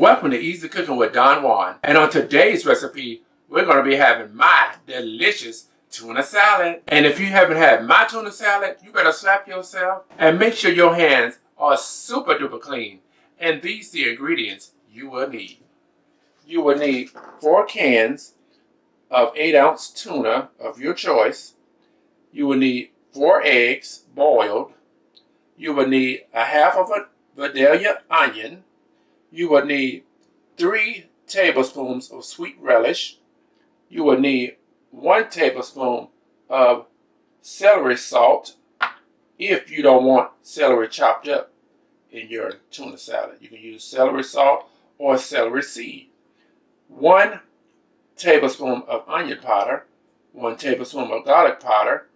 Welcome to Easy Cooking with Don Juan. And on today's recipe, we're going to be having my delicious tuna salad. And if you haven't had my tuna salad, you better slap yourself and make sure your hands are super duper clean. And these are the ingredients you will need. You will need 4 cans of 8-ounce tuna of your choice. You will need 4 eggs boiled. You will need a half of a Vidalia onion. You will need 3 tablespoons of sweet relish. You will need 1 tablespoon of celery salt if you don't want celery chopped up in your tuna salad. You can use celery salt or celery seed. 1 tablespoon of onion powder, 1 tablespoon of garlic powder,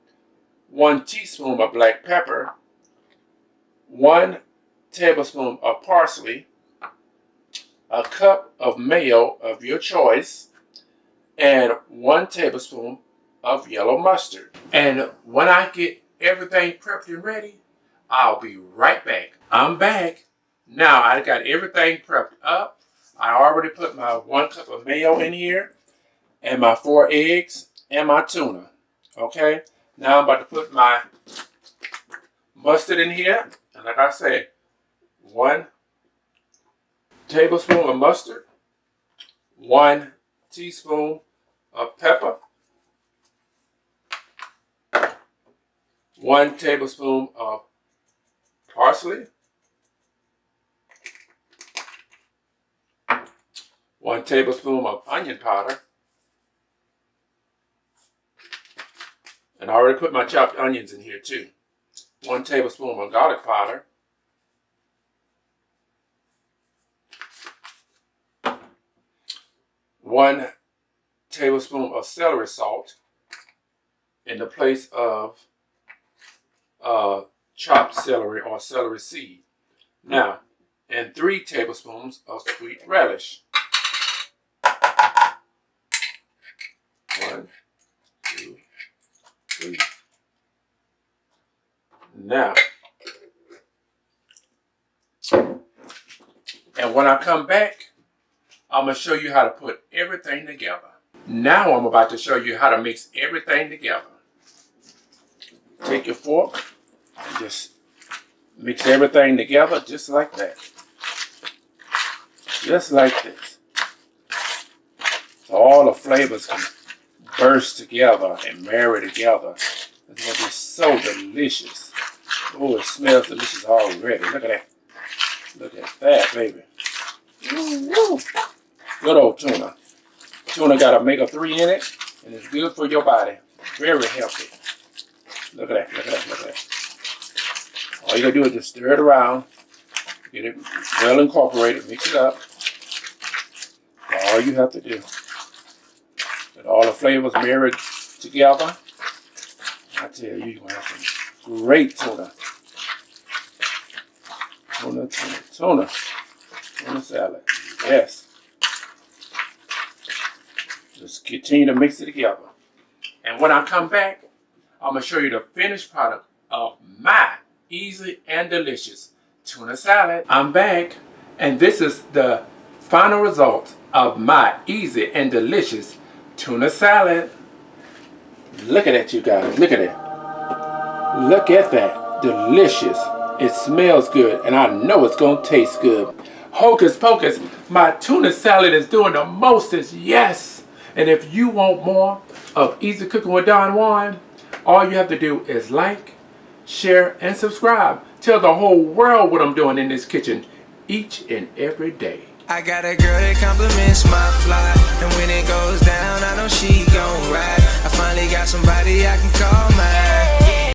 1 teaspoon of black pepper, 1 tablespoon of parsley, a cup of mayo of your choice, and 1 tablespoon of yellow mustard. And when I get everything prepped and ready, I'll be right back. I'm back. Now I got everything prepped up. I already put my 1 cup of mayo in here, and my 4 eggs, and my tuna. Okay? Now I'm about to put my mustard in here. And like I said, 1 tablespoon of mustard, 1 teaspoon of pepper, 1 tablespoon of parsley, 1 tablespoon of onion powder, and I already put my chopped onions in here too. 1 tablespoon of garlic powder, 1 tablespoon of celery salt in the place of chopped celery or celery seed. Now, and 3 tablespoons of sweet relish. 1, 2, 3. Now, and when I come back, I'm going to show you how to put everything together. Now I'm about to show you how to mix everything together. Take your fork and just mix everything together just like that. Just like this. So all the flavors can burst together and marry together. It's going to be so delicious. Oh, it smells delicious already. Look at that. Look at that, baby. Woo-woo. Good old tuna. Tuna got omega-3 in it, and it's good for your body. Very healthy. Look at that, look at that, look at that. All you gotta do is just stir it around, get it well incorporated, mix it up. That's all you have to do. Get all the flavors married together. I tell you, you're gonna have some great tuna. Tuna salad. Yes. Just continue to mix it together. And when I come back, I'm going to show you the finished product of my easy and delicious tuna salad. I'm back, and this is the final result of my easy and delicious tuna salad. Look at that, you guys. Look at it. Look at that. Delicious. It smells good, and I know it's going to taste good. Hocus pocus, my tuna salad is doing the mostest, yes. And if you want more of Easy Cooking with Don Juan, all you have to do is like, share, and subscribe. Tell the whole world what I'm doing in this kitchen each and every day. I got a girl that compliments my fly, and when it goes down, I know she gon' ride. I finally got somebody I can call mine.